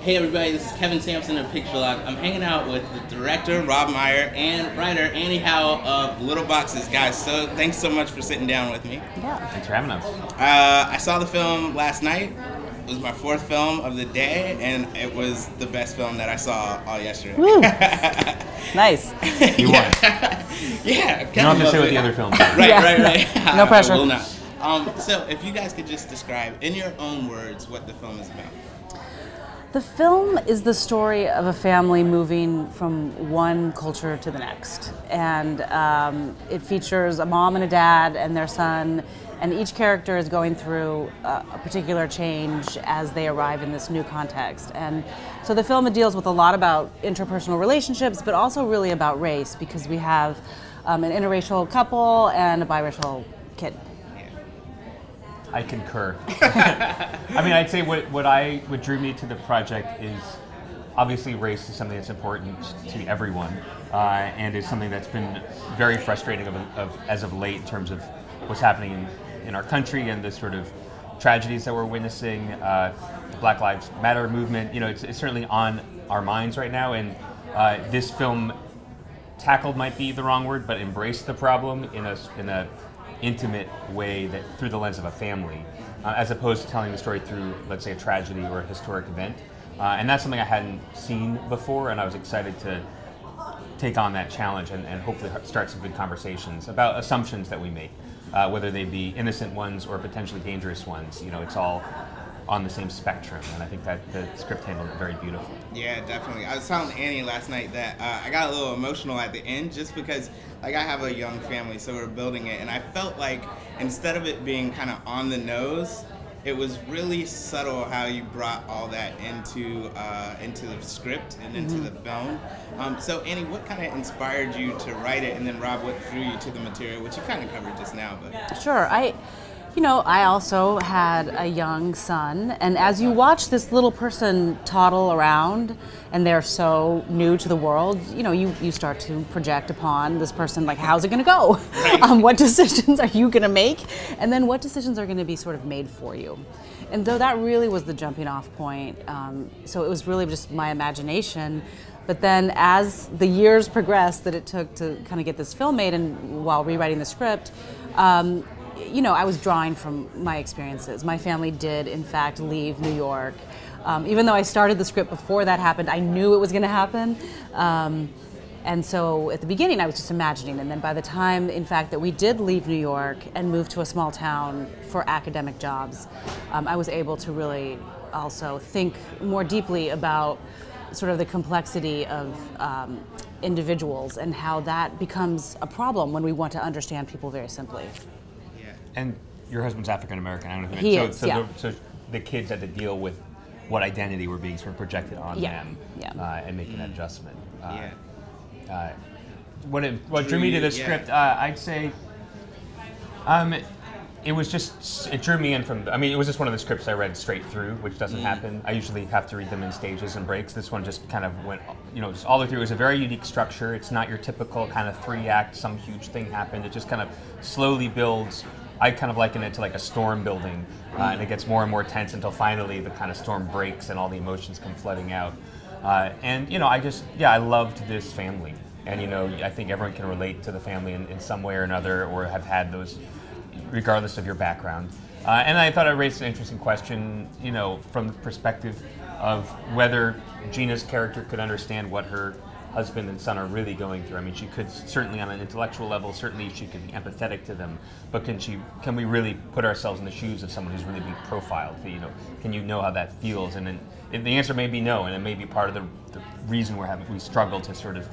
Hey everybody, this is Kevin Sampson of Picture Lock. I'm hanging out with the director, Rob Meyer, and writer, Annie Howell of Little Boxes. Guys, so thanks so much for sitting down with me. Yeah. Thanks for having us. I saw the film last night. It was my fourth film of the day, and it was the best film that I saw all yesterday. Woo. Nice. You won. Yeah. You don't have to say what the other films are. Right. No pressure. I will not. So if you guys could just describe, in your own words, what the film is about. The film is the story of a family moving from one culture to the next. And it features a mom and a dad and their son, and each character is going through a particular change as they arrive in this new context. And so the film deals with a lot about interpersonal relationships, but also really about race, because we have an interracial couple and a biracial kid. I concur. I mean, I'd say what drew me to the project is obviously race is something that's important to everyone, and is something that's been very frustrating as of late in terms of what's happening in our country and the sort of tragedies that we're witnessing. The Black Lives Matter movement, it's certainly on our minds right now, and this film tackled might be the wrong word, but embraced the problem in a intimate way, that through the lens of a family, as opposed to telling the story through, let's say, a tragedy or a historic event. And that's something I hadn't seen before, and I was excited to take on that challenge and hopefully start some good conversations about assumptions that we make, whether they be innocent ones or potentially dangerous ones. It's all on the same spectrum, and I think that the script handled it very beautifully. Yeah, definitely. I was telling Annie last night that I got a little emotional at the end, just because I have a young family, so we're building it, and I felt like instead of it being kind of on the nose, it was really subtle how you brought all that into the script and into the film. So Annie, what kind of inspired you to write it, and then Rob, what drew you to the material, which you kind of covered just now? But Sure. I also had a young son, and as you watch this little person toddle around, and they're so new to the world, you start to project upon this person, like, how's it going to go? Right. What decisions are you going to make? And then what decisions are going to be sort of made for you? And though that really was the jumping off point, so it was really just my imagination. But then as the years progressed that it took to kind of get this film made, and while rewriting the script, I was drawing from my experiences. My family did, in fact, leave New York. Even though I started the script before that happened, I knew it was going to happen. And so at the beginning, I was just imagining. And then by the time, in fact, that we did leave New York and move to a small town for academic jobs, I was able to really also think more deeply about sort of the complexity of individuals and how that becomes a problem when we want to understand people very simply. And your husband's African American. I don't know if He is, yeah. So the kids had to deal with what identity were being sort of projected on them, and making that adjustment. What drew me to the script, I'd say, it drew me in from. It was just one of the scripts I read straight through, which doesn't happen. I usually have to read them in stages and breaks. This one just kind of went, just all the way through. It was a very unique structure. It's not your typical kind of 3-act, some huge thing happened. It just kind of slowly builds. I kind of liken it to like a storm building, and it gets more and more tense until finally the kind of storm breaks and all the emotions come flooding out. I loved this family, and I think everyone can relate to the family in some way or another, or have had those, regardless of your background. And I thought it raised an interesting question, from the perspective of whether Gina's character could understand what her husband and son are really going through. She could certainly, on an intellectual level, certainly she could be empathetic to them, but can we really put ourselves in the shoes of someone who's really being profiled? Can you know how that feels? And then the answer may be no, and it may be part of the reason we struggle to sort of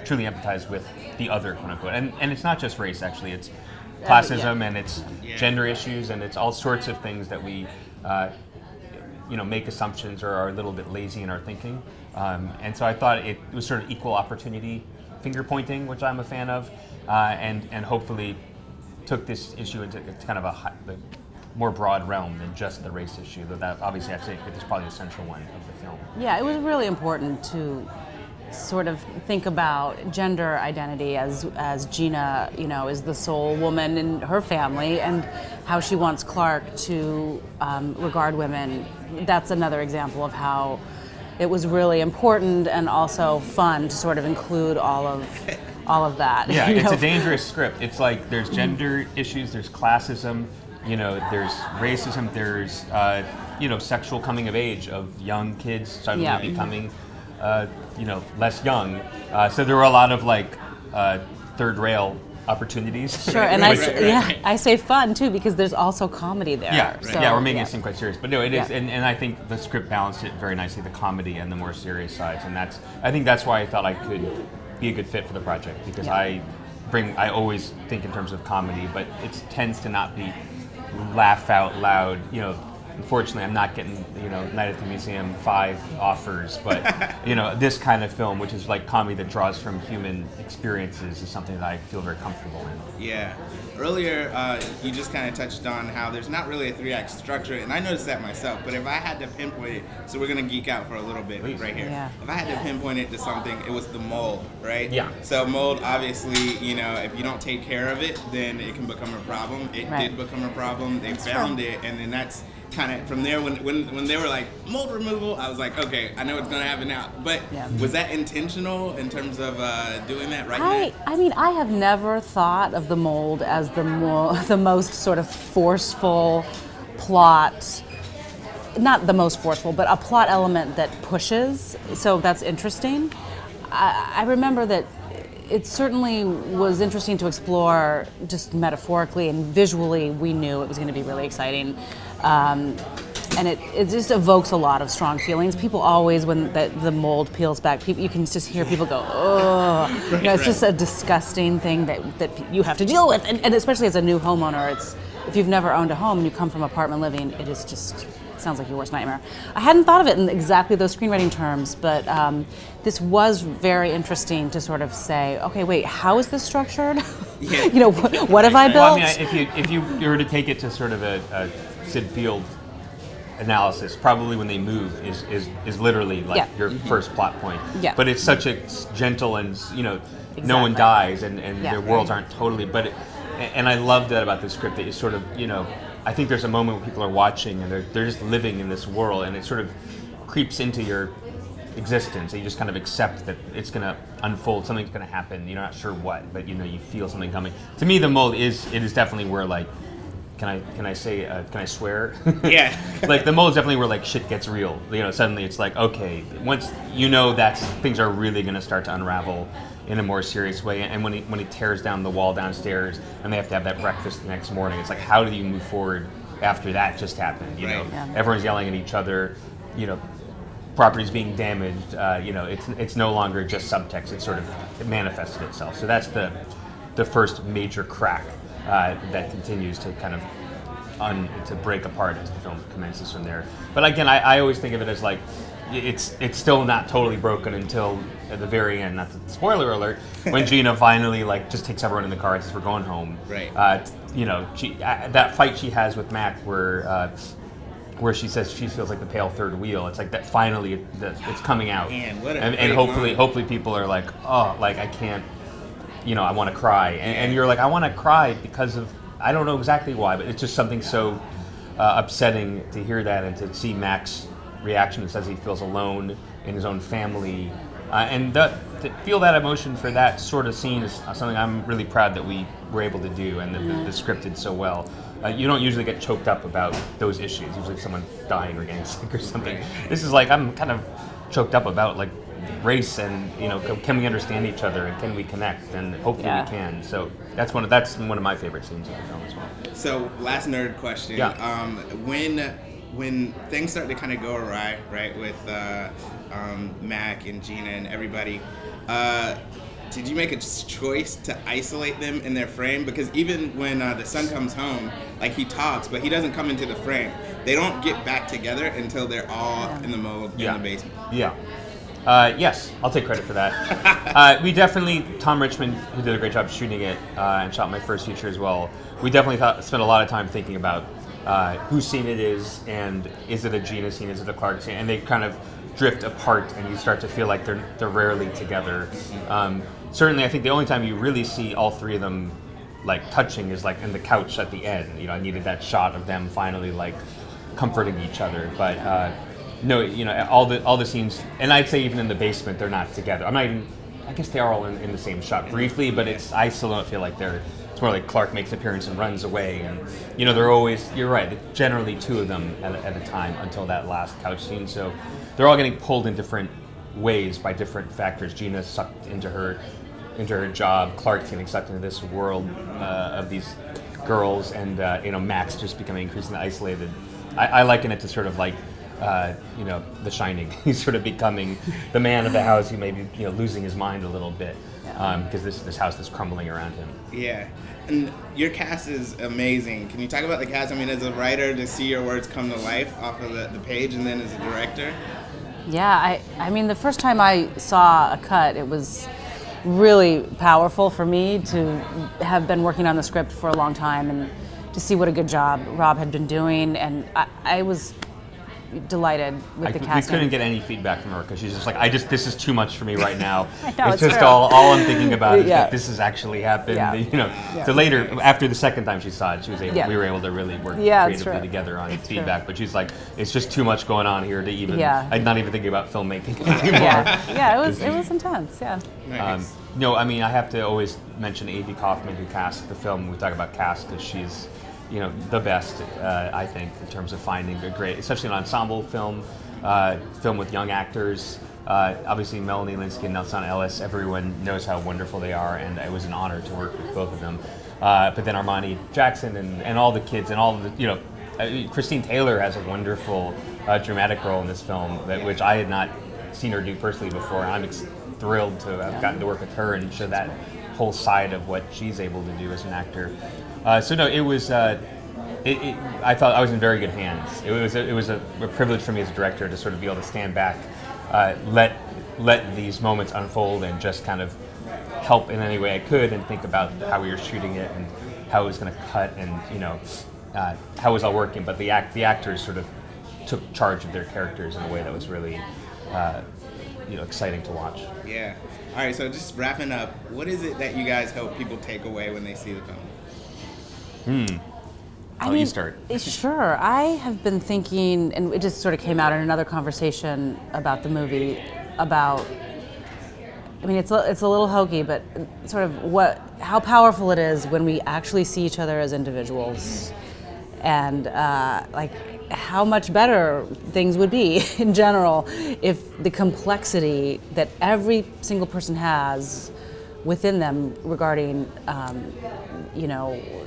truly empathize with the other, quote unquote. And it's not just race, actually. It's classism, and it's gender issues, and it's all sorts of things that we make assumptions or are a little bit lazy in our thinking. And so I thought it was sort of equal opportunity finger pointing, which I'm a fan of, and hopefully took this issue into kind of a more broad realm than just the race issue, though that obviously I think is probably the central one of the film. Yeah, it was really important to sort of think about gender identity as Gina, is the sole woman in her family, and how she wants Clark to regard women. That's another example of how it was really important and also fun to sort of include all of that. Yeah, you it's know? a dangerous script. It's like there's gender issues, there's classism, there's racism, there's sexual coming of age of young kids suddenly becoming less young. So there were a lot of third rail opportunities. Sure, and I say fun too because there's also comedy there. Yeah, so, we're making it seem quite serious, but no, it is, and I think the script balanced it very nicely, the comedy and the more serious sides, and I think that's why I felt I could be a good fit for the project because I always think in terms of comedy, but it tends to not be laugh out loud. Unfortunately, I'm not getting Night at the Museum 5 offers, but this kind of film, which is like comedy that draws from human experiences, is something that I feel very comfortable in. Yeah. Earlier, you just kind of touched on how there's not really a 3-act structure, and I noticed that myself. But if I had to pinpoint it, so we're gonna geek out for a little bit right here. Yeah. If I had to pinpoint it to something, it was the mold, right? Yeah. So mold, obviously, if you don't take care of it, then it can become a problem. It did become a problem. They found it, and then that's kind of from there when they were like mold removal, I was like, okay, I know what's gonna happen now. But was that intentional in terms of doing that right now? I mean, I have never thought of the mold as the most sort of forceful plot. Not the most forceful, but a plot element that pushes. So that's interesting. I remember that it certainly was interesting to explore just metaphorically and visually. We knew it was going to be really exciting. And it just evokes a lot of strong feelings. People always, when the mold peels back, you can just hear people go, oh. It's just a disgusting thing that you have to deal with. And especially as a new homeowner, if you've never owned a home and you come from apartment living, it is just sounds like your worst nightmare. I hadn't thought of it in exactly those screenwriting terms, but this was very interesting to sort of say, okay, wait, how is this structured? Yeah. What have I built? Well, I mean, if you were to take it to sort of a Sid Field analysis, probably when they move is literally like your first plot point. Yeah. But it's such a gentle and Exactly. no one dies and their worlds aren't totally. And I love that about the script that you sort of I think there's a moment where people are watching and they're just living in this world and it sort of creeps into your existence. And you just kind of accept that it's going to unfold, something's going to happen. You're not sure what, but you feel something coming. To me, the mold is definitely where can I swear? Yeah. Like the mold is definitely where shit gets real. Suddenly it's like, okay, once that things are really going to start to unravel in a more serious way. And when he tears down the wall downstairs and they have to have that breakfast the next morning, it's like, how do you move forward after that just happened? Everyone's yelling at each other. Property's being damaged. It's no longer just subtext. It manifested itself. So that's the first major crack that continues to kind of to break apart as the film commences from there. But again, I always think of it as it's still not totally broken until at the very end. Not the spoiler alert. When Gina finally just takes everyone in the car and says we're going home. Right. That fight she has with Mac where she says she feels like the pale third wheel. It's like that finally it's coming out. Man, what a and hopefully people are like, oh, I can't. I want to cry, and you're like, I want to cry because of I don't know exactly why, but it's just something so upsetting to hear that and to see Mac's reaction. It says he feels alone in his own family, and to feel that emotion for that sort of scene is something I'm really proud that we were able to do, and that the script did so well. You don't usually get choked up about those issues. Usually, someone dying or getting sick or something. This is I'm kind of choked up about race and can we understand each other and can we connect, and hopefully we can. So that's one of my favorite scenes of the film as well. So last nerd question. Yeah. When things start to kind of go awry, right, with Mac and Gina and everybody, did you make a choice to isolate them in their frame? Because even when the son comes home, he talks, but he doesn't come into the frame. They don't get back together until they're all in the mold in the basement. Yeah. Yes, I'll take credit for that. We definitely, Tom Richmond, who did a great job shooting it and shot my first feature as well, we definitely spent a lot of time thinking about whose scene it is, and is it a Gina scene, is it a Clark scene, and they kind of drift apart and you start to feel like they're rarely together. Certainly, I think the only time you really see all three of them touching is in the couch at the end. I needed that shot of them finally comforting each other, but no, you know, all the scenes, and I'd say even in the basement, they're not together. I'm not even. I guess they are all in the same shot briefly, but I still don't feel like they're. It's more like Clark makes an appearance and runs away, and you know they're always. You're right. Generally, two of them at a time until that last couch scene. So they're all getting pulled in different ways by different factors. Gina's sucked into her job. Clark's getting sucked into this world of these girls, and you know Max just becoming increasingly isolated. I liken it to sort of like. You know, The Shining. He's sort of becoming the man of the house. He may be, you know, losing his mind a little bit because this house is crumbling around him. Yeah, and your cast is amazing. Can you talk about the cast? I mean, as a writer, to see your words come to life off of the page, and then as a director. Yeah, I mean, the first time I saw a cut, it was really powerful for me to have been working on the script for a long time and to see what a good job Rob had been doing, and I was delighted with the casting. We couldn't get any feedback from her because she's just like, this is too much for me right now. I know, it's just true. all I'm thinking about is that this has actually happened. Yeah. You know, so later, after the second time she saw it, she was able. We were able to really work creatively together on feedback. But she's like, it's just too much going on here to even. I'm not even thinking about filmmaking anymore. Yeah, it was intense. Yeah. Nice. No, I mean I have to always mention Avi Kaufman, who cast the film. When we talk about cast because she's. You know, the best, I think, in terms of finding a great, especially an ensemble film with young actors. Obviously, Melanie Linsky and Nelson Ellis, everyone knows how wonderful they are, and it was an honor to work with both of them. But then Armani Jackson and all the kids and all of the, you know, Christine Taylor has a wonderful dramatic role in this film, which I had not seen her do personally before. And I'm thrilled to have gotten to work with her and show that whole side of what she's able to do as an actor. So no, it was. I thought I was in very good hands. It was a privilege for me as a director to sort of be able to stand back, let these moments unfold, and just kind of help in any way I could, and think about how we were shooting it and how it was going to cut, and you know how it was all working. But the actors sort of took charge of their characters in a way that was really exciting to watch. Yeah. All right. So just wrapping up, what is it that you guys hope people take away when they see the film? You start. Sure. I have been thinking, and it just sort of came out in another conversation about the movie, about, I mean, it's a little hokey, but sort of how powerful it is when we actually see each other as individuals, and like how much better things would be in general if the complexity that every single person has within them regarding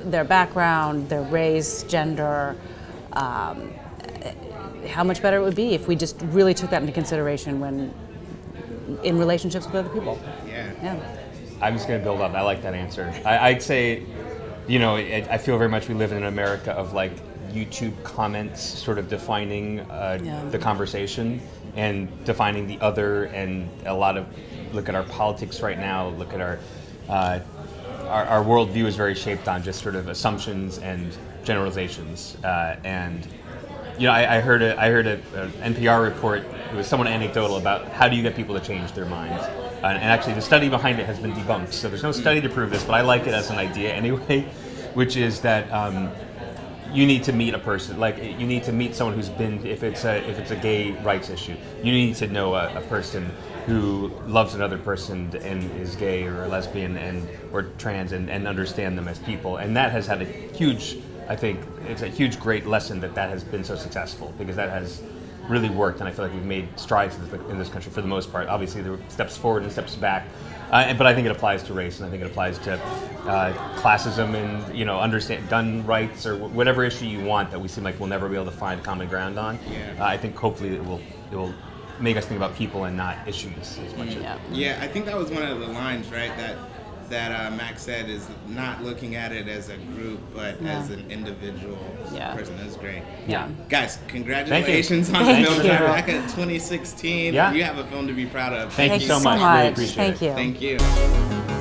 their background, their race, gender, how much better it would be if we just really took that into consideration when in relationships with other people. Yeah. I'm just going to build up. I like that answer. I'd say, I feel very much we live in an America of like YouTube comments sort of defining the conversation and defining the other, and a lot of look at our politics right now, look at our worldview is very shaped on just sort of assumptions and generalizations. And I heard an NPR report. It was somewhat anecdotal about how do you get people to change their minds. And actually, the study behind it has been debunked. So there's no study to prove this, but I like it as an idea anyway, which is that you need to meet a person. Like you need to meet someone who's been, if it's a gay rights issue, you need to know a person who loves another person and is gay or lesbian or trans and understand them as people. And that has had a huge, I think, it's a huge, great lesson that has been so successful, because that has really worked, and I feel like we've made strides in this country for the most part. Obviously, there were steps forward and steps back, but I think it applies to race, and I think it applies to classism and understand gun rights or whatever issue you want that we seem like we'll never be able to find common ground on. I think hopefully it will make us think about people and not issues as much. Yeah, I think that was one of the lines, right? That Max said is not looking at it as a group, but as an individual person. That's great. Yeah. Guys, congratulations on the film Tribeca 2016. Yeah. You have a film to be proud of. Thank you so much. Really appreciate it. Thank you. Thank you.